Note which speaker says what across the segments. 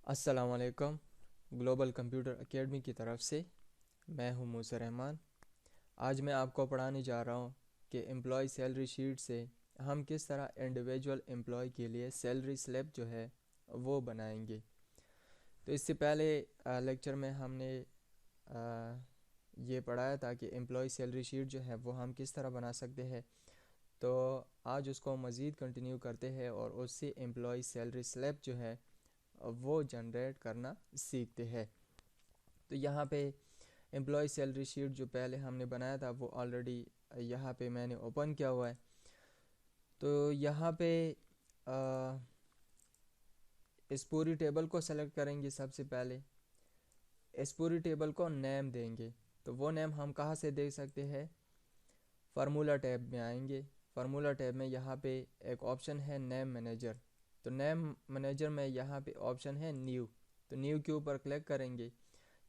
Speaker 1: अस्सलाम वालेकुम। Global computer academy की तरफ से मैं हूं मूसा रहमान। आज मैं आपको पढ़ाने जा रहा हूं कि एम्प्लॉय सैलरी शीट से हम किस तरह इंडिविजुअल एम्प्लॉय के लिए सैलरी स्लिप जो है वो बनाएंगे। तो इससे पहले लेक्चर में हमने ये पढ़ाया था कि एम्प्लॉय सैलरी शीट जो है वो हम किस तरह बना सकते हैं। तो आज उसको मज़ीद कंटिन्यू करते हैं और उससे एम्प्लॉय सैलरी स्लिप जो है वो जनरेट करना सीखते हैं। तो यहाँ पे एम्प्लॉय सैलरी शीट जो पहले हमने बनाया था वो ऑलरेडी यहाँ पे मैंने ओपन किया हुआ है। तो यहाँ पे आ, इस पूरी टेबल को सेलेक्ट करेंगे। सबसे पहले इस पूरी टेबल को नेम देंगे। तो वो नेम हम कहाँ से दे सकते हैं? फार्मूला टैब में आएंगे। फार्मूला टैब में यहाँ पे एक ऑप्शन है नेम मैनेजर। तो नेम मैनेजर में यहाँ पे ऑप्शन है न्यू। तो न्यू के ऊपर क्लिक करेंगे।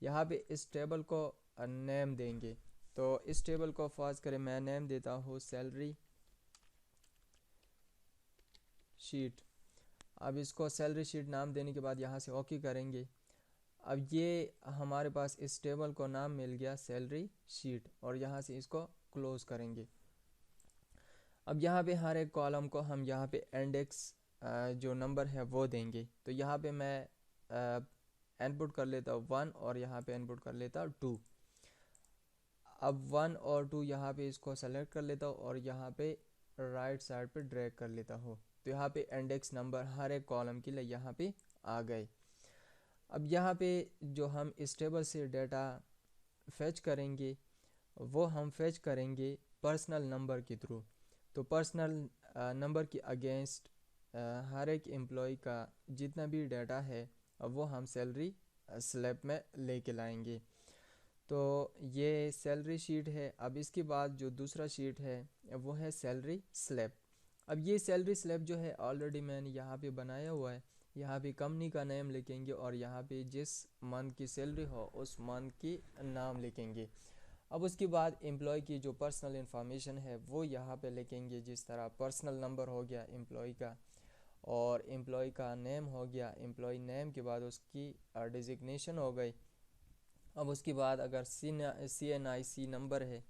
Speaker 1: यहाँ पे इस टेबल को नेम देंगे। तो इस टेबल को फर्ज करें, मैं नेम देता हूँ सैलरी शीट। अब इसको सैलरी शीट नाम देने के बाद यहाँ से ओके करेंगे। अब ये हमारे पास इस टेबल को नाम मिल गया सैलरी शीट और यहाँ से इसको क्लोज करेंगे। अब यहाँ पे हर एक कॉलम को हम यहाँ पे इंडेक्स जो नंबर है वो देंगे। तो यहाँ पे मैं इनपुट कर लेता हूँ 1 और यहाँ पे इनपुट कर लेता हूँ 2। अब 1 और 2 यहाँ पे इसको सेलेक्ट कर लेता हूँ और यहाँ पे राइट साइड पे ड्रैग कर लेता हूँ। तो यहाँ पे इंडेक्स नंबर हर एक कॉलम के लिए यहाँ पे आ गए। अब यहाँ पे जो हम इस टेबल से डेटा फेच करेंगे वो हम फेच करेंगे पर्सनल नंबर के थ्रू। तो पर्सनल नंबर के अगेंस्ट हर एक एम्प्लॉय का जितना भी डाटा है वो हम सैलरी स्लिप में लेके लाएंगे। तो ये सैलरी शीट है। अब इसके बाद जो दूसरा शीट है वो है सैलरी स्लिप। अब ये सैलरी स्लिप जो है ऑलरेडी मैंने यहाँ पे बनाया हुआ है। यहाँ पे कंपनी का नेम लिखेंगे और यहाँ पे जिस मंथ की सैलरी हो उस मंथ की नाम लिखेंगे। अब उसके बाद एम्प्लॉय की जो पर्सनल इन्फॉर्मेशन है वो यहाँ पे लिखेंगे, जिस तरह पर्सनल नंबर हो गया एम्प्लॉय का और एम्प्लॉय का नेम हो गया। एम्प्लॉय नेम के बाद उसकी डिजिग्नेशन हो गई। अब उसके बाद अगर CNIC नंबर है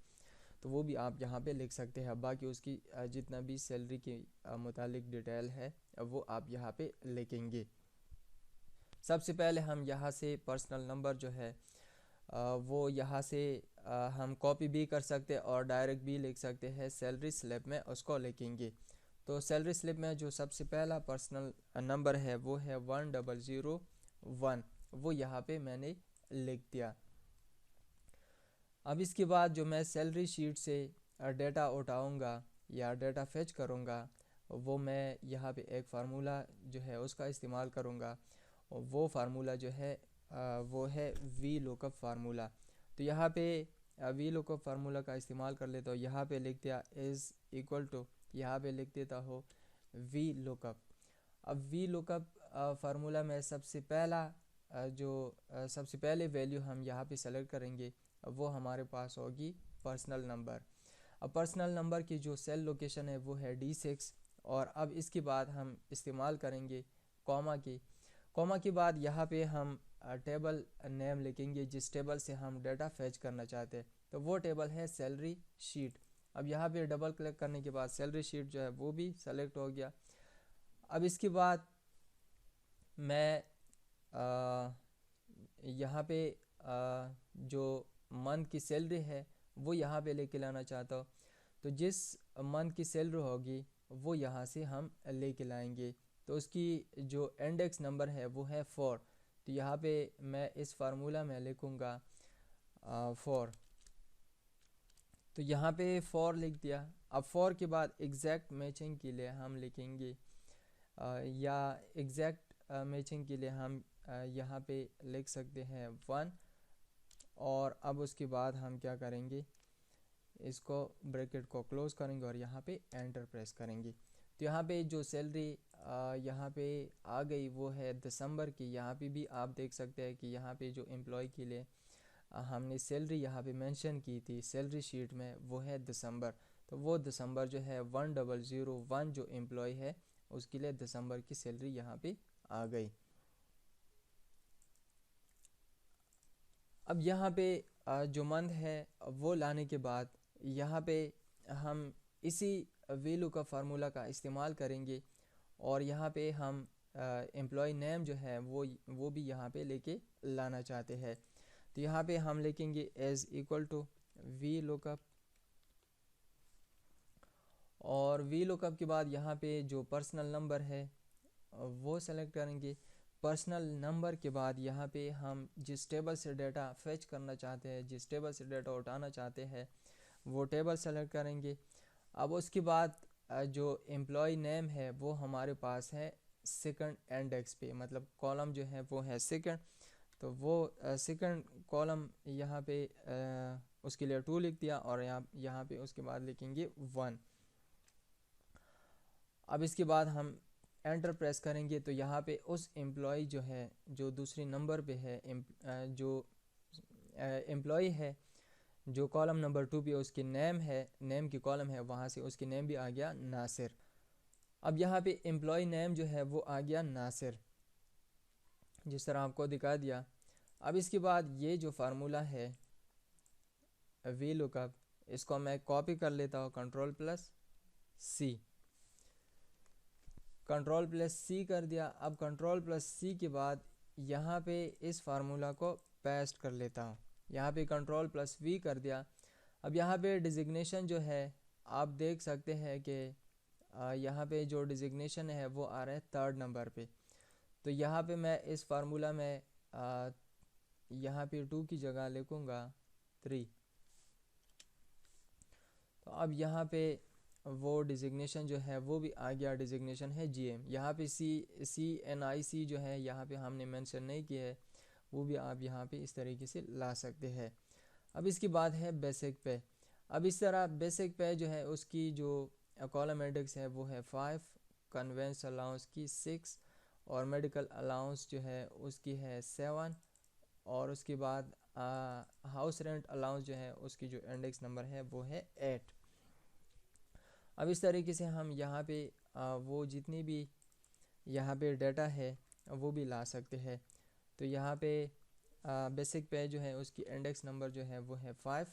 Speaker 1: तो वो भी आप यहाँ पे लिख सकते हैं। बाकी उसकी जितना भी सैलरी के मुतालिक डिटेल है वो आप यहाँ पे लिखेंगे। सबसे पहले हम यहाँ से पर्सनल नंबर जो है वो यहाँ से हम कॉपी भी कर सकते हैं और डायरेक्ट भी लिख सकते हैं। सैलरी स्लिप में उसको लिखेंगे। तो सैलरी स्लिप में जो सबसे पहला पर्सनल नंबर है वो है 1001। वो यहाँ पे मैंने लिख दिया। अब इसके बाद जो मैं सैलरी शीट से डेटा उठाऊँगा या डेटा फेच करूँगा वो मैं यहाँ पे एक फार्मूला जो है उसका इस्तेमाल करूँगा और वो फार्मूला जो है वो है वी लुकअप फार्मूला। तो यहाँ पे वी लुकअप फार्मूला का इस्तेमाल कर लेता हूँ। यहाँ पे लिख दिया इज़ इक्वल टू, यहाँ पे लिख देता हो वी लुकअप। अब वी लुकअप फार्मूला में सबसे पहला सबसे पहले वैल्यू हम यहाँ पे सेलेक्ट करेंगे वो हमारे पास होगी पर्सनल नंबर। अब पर्सनल नंबर की जो सेल लोकेशन है वो है D6 और अब इसके बाद हम इस्तेमाल करेंगे कॉमा के बाद यहाँ पे हम टेबल नेम लिखेंगे जिस टेबल से हम डेटा फेच करना चाहते हैं। तो वो टेबल है सैलरी शीट। अब यहाँ पे डबल क्लिक करने के बाद सैलरी शीट जो है वो भी सेलेक्ट हो गया। अब इसके बाद मैं यहाँ पे जो मंथ की सैलरी है वो यहाँ पे लेके लाना चाहता हूँ। तो जिस मंथ की सैलरी होगी वो यहाँ से हम लेके लाएंगे। तो उसकी जो इंडेक्स नंबर है वो है 4। तो यहाँ पे मैं इस फार्मूला में लिखूँगा 4। तो यहाँ पे 4 लिख दिया। अब 4 के बाद एग्जैक्ट मैचिंग के लिए हम लिखेंगे या एग्जैक्ट मैचिंग के लिए हम यहाँ पे लिख सकते हैं 1। और अब उसके बाद हम क्या करेंगे, इसको ब्रैकेट को क्लोज करेंगे और यहाँ पे एंटर प्रेस करेंगे। तो यहाँ पे जो सैलरी यहाँ पे आ गई वो है दिसंबर की। यहाँ पे भी आप देख सकते हैं कि यहाँ पे जो एम्प्लॉय के लिए हमने सैलरी यहाँ पे मेंशन की थी सैलरी शीट में वो है दिसंबर। तो वो दिसंबर जो है 1001 जो एम्प्लॉय है उसके लिए दिसंबर की सैलरी यहाँ पे आ गई। अब यहाँ पे जो मंथ है वो लाने के बाद यहाँ पे हम इसी वैल्यू का फार्मूला का इस्तेमाल करेंगे और यहाँ पे हम एम्प्लॉय नेम जो है वो भी यहाँ पे लेके लाना चाहते हैं। तो यहाँ पे हम लिखेंगे as equal to V lookup, और वी लुकअप के बाद यहाँ पे जो पर्सनल नंबर है वो सेलेक्ट करेंगे। पर्सनल नंबर के बाद यहाँ पे हम जिस टेबल से डेटा फेच करना चाहते हैं, जिस टेबल से डेटा उठाना चाहते हैं, वो टेबल सेलेक्ट करेंगे। अब उसके बाद जो एम्प्लॉय नेम है वो हमारे पास है सेकंड इंडेक्स पे, मतलब कॉलम जो है वो है सेकंड। तो वो सेकंड कॉलम यहाँ पे उसके लिए 2 लिख दिया और यहाँ पे उसके बाद लिखेंगे 1। अब इसके बाद हम एंटर प्रेस करेंगे तो यहाँ पे उस एम्प्लॉय जो है जो दूसरी नंबर पे है, जो एम्प्लॉय है जो कॉलम नंबर 2 पे उसकी नेम है, नेम की कॉलम है, वहाँ से उसकी नेम भी आ गया नासिर। अब यहाँ पे एम्प्लॉय नेम जो है वो आ गया नासिर, जिस तरह आपको दिखा दिया। अब इसके बाद ये जो फार्मूला है वी लुकअप, इसको मैं कॉपी कर लेता हूँ, कंट्रोल+C, कंट्रोल+C कर दिया। अब कंट्रोल+C के बाद यहाँ पे इस फार्मूला को पेस्ट कर लेता हूँ, यहाँ पे कंट्रोल+V कर दिया। अब यहाँ पे डिजिग्नेशन जो है आप देख सकते हैं कि यहाँ पे जो डिजिग्नेशन है वो आ रहा है 3rd नंबर पे। तो यहाँ पे मैं इस फार्मूला में यहाँ पे 2 की जगह लिखूँगा 3। तो अब यहाँ पे वो डिजिग्नेशन जो है वो भी आ गया, डिजिग्नेशन है GM। यहाँ पे CNIC जो है यहाँ पे हमने मेंशन नहीं किया है, वो भी आप यहाँ पे इस तरीके से ला सकते हैं। अब इसकी बात है बेसिक पे। अब इस तरह बेसिक पे जो है उसकी जो कॉलम इंडेक्स है वो है 5, कन्वेंस अलाउंस की 6 और मेडिकल अलाउंस जो है उसकी है 7, और उसके बाद हाउस रेंट अलाउंस जो है उसकी जो इंडेक्स नंबर है वो है 8। अब इस तरीके से हम यहाँ पे वो जितनी भी यहाँ पे डाटा है वो भी ला सकते हैं। तो यहाँ पे बेसिक पे जो है उसकी इंडेक्स नंबर जो है वो है 5,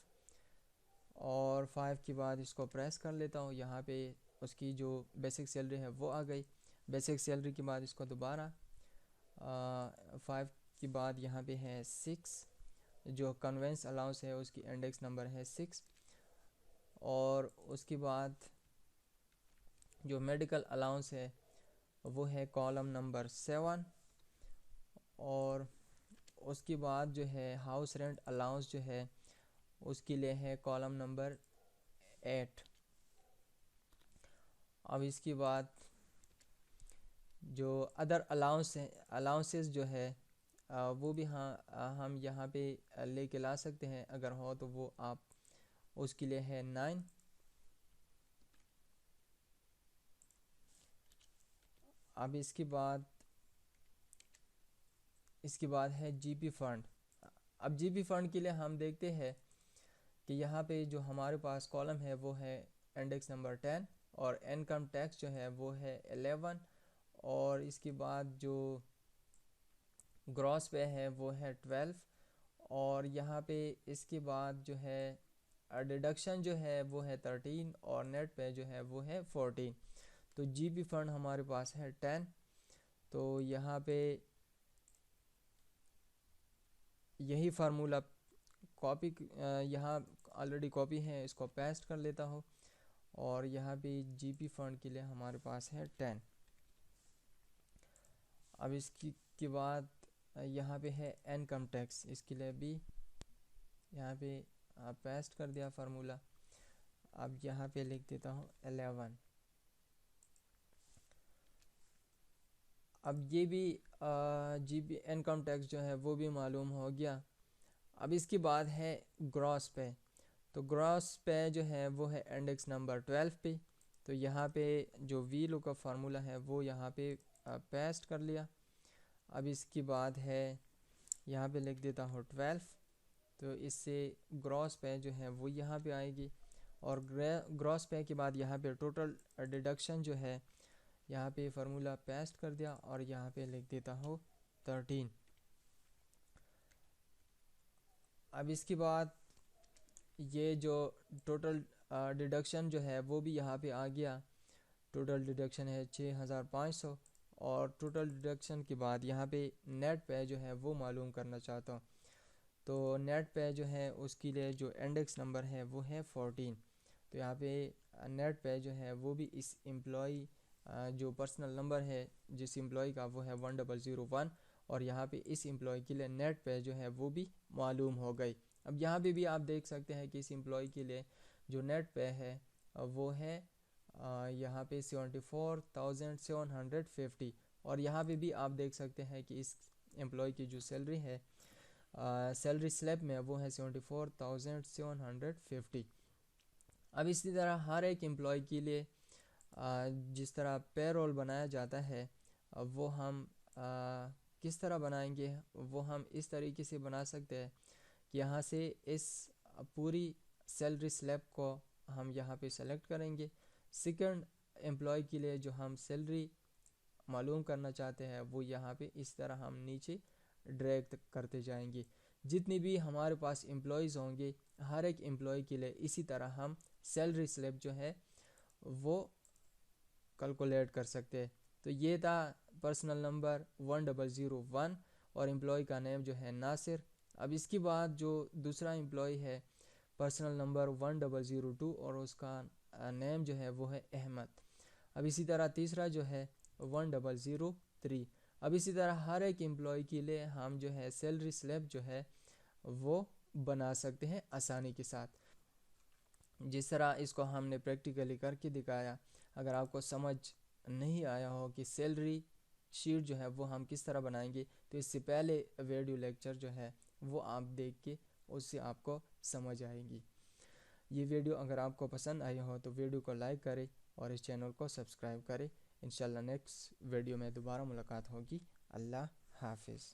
Speaker 1: और 5 के बाद इसको प्रेस कर लेता हूँ, यहाँ पे उसकी जो बेसिक सैलरी है वो आ गई। बेसिक सैलरी के बाद इसको दोबारा 5 के बाद यहाँ पे है 6, जो कन्वेंस अलाउंस है उसकी इंडेक्स नंबर है 6, और उसके बाद जो मेडिकल अलाउंस है वो है कॉलम नंबर 7, और उसके बाद जो है हाउस रेंट अलाउंस जो है उसके लिए है कॉलम नंबर 8। अब इसके बाद जो अदर अलाउंसेस जो है वो भी हम यहाँ पे लेके ला सकते हैं, अगर हो तो वो आप उसके लिए है 9। अब इसके बाद है GP फंड। अब GP फंड के लिए हम देखते हैं कि यहाँ पे जो हमारे पास कॉलम है वो है इंडेक्स नंबर 10, और इनकम टैक्स जो है वो है 11, और इसके बाद जो ग्रॉस पे है वो है 12, और यहाँ पे इसके बाद जो है डिडक्शन जो है वो है 13, और नेट पे जो है वो है 14। तो GP फंड हमारे पास है 10। तो यहाँ पे यही फार्मूला कॉपी, यहाँ ऑलरेडी कॉपी है, इसको पेस्ट कर लेता हूँ, और यहाँ पे GP फंड के लिए हमारे पास है 10। अब इसकी के बाद यहाँ पे है इनकम टैक्स, इसके लिए भी यहाँ पे पेस्ट कर दिया फार्मूला। अब यहाँ पे लिख देता हूँ 11। अब ये भी GP इनकम टैक्स जो है वो भी मालूम हो गया। अब इसके बाद है ग्रॉस पे। तो ग्रॉस पे जो है वो है इंडेक्स नंबर 12 पे। तो यहाँ पे जो वी लुकअप फार्मूला है वो यहाँ पे पेस्ट कर लिया। अब इसके बाद है यहाँ पे लिख देता हूँ 12। तो इससे ग्रॉस पे जो है वो यहाँ पे आएगी, और ग्रॉस पे के बाद यहाँ पे टोटल डिडक्शन जो है यहाँ पे फार्मूला पेस्ट कर दिया, और यहाँ पे लिख देता हूँ 13। अब इसके बाद ये जो टोटल डिडक्शन जो है वो भी यहाँ पे आ गया। टोटल डिडक्शन है 6500 और टोटल डिडक्शन के बाद यहाँ पे नेट पे जो है वो मालूम करना चाहता हूँ। तो नेट पे जो है उसके लिए जो इंडेक्स नंबर है वो है 14। तो यहाँ पे नेट पे जो है वो भी इस एम्प्लॉई जो पर्सनल नंबर है जिस एम्प्लॉई का वो है 1001 और यहाँ पे इस एम्प्लॉय के लिए नेट पे जो है वो भी मालूम हो गई। अब यहाँ पे भी आप देख सकते हैं कि इस एम्प्लॉय के लिए जो नेट पे है वो है यहाँ पे 74,750 और यहाँ पे भी आप देख सकते हैं कि इस एम्प्लॉय की जो सैलरी है सैलरी स्लैब में वो है 74,750। अब इसी तरह हर एक एम्प्लॉय के लिए जिस तरह पेरोल बनाया जाता है वो हम किस तरह बनाएंगे, वो हम इस तरीके से बना सकते हैं कि यहाँ से इस पूरी सैलरी स्लैब को हम यहाँ पे सेलेक्ट करेंगे। सेकंड एम्प्लॉय के लिए जो हम सैलरी मालूम करना चाहते हैं वो यहाँ पे इस तरह हम नीचे ड्रैग करते जाएंगे। जितनी भी हमारे पास एम्प्लॉयज़ होंगे हर एक एम्प्लॉय के लिए इसी तरह हम सैलरी स्लैब जो है वो कैलकुलेट कर सकते हैं। तो ये था पर्सनल नंबर 1001 और एम्प्लॉय का नेम जो है नासिर। अब इसके बाद जो दूसरा एम्प्लॉय है पर्सनल नंबर 1002 और उसका नेम जो है वो है अहमद। अब इसी तरह तीसरा जो है 1003। अब इसी तरह हर एक एम्प्लॉय के लिए हम जो है सैलरी स्लैब जो है वो बना सकते हैं आसानी के साथ, जिस तरह इसको हमने प्रैक्टिकली करके दिखाया। अगर आपको समझ नहीं आया हो कि सैलरी शीट जो है वो हम किस तरह बनाएंगे तो इससे पहले वीडियो लेक्चर जो है वो आप देख के उससे आपको समझ आएगी। ये वीडियो अगर आपको पसंद आई हो तो वीडियो को लाइक करें और इस चैनल को सब्सक्राइब करें। इंशाल्लाह नेक्स्ट वीडियो में दोबारा मुलाकात होगी। अल्लाह हाफिज़।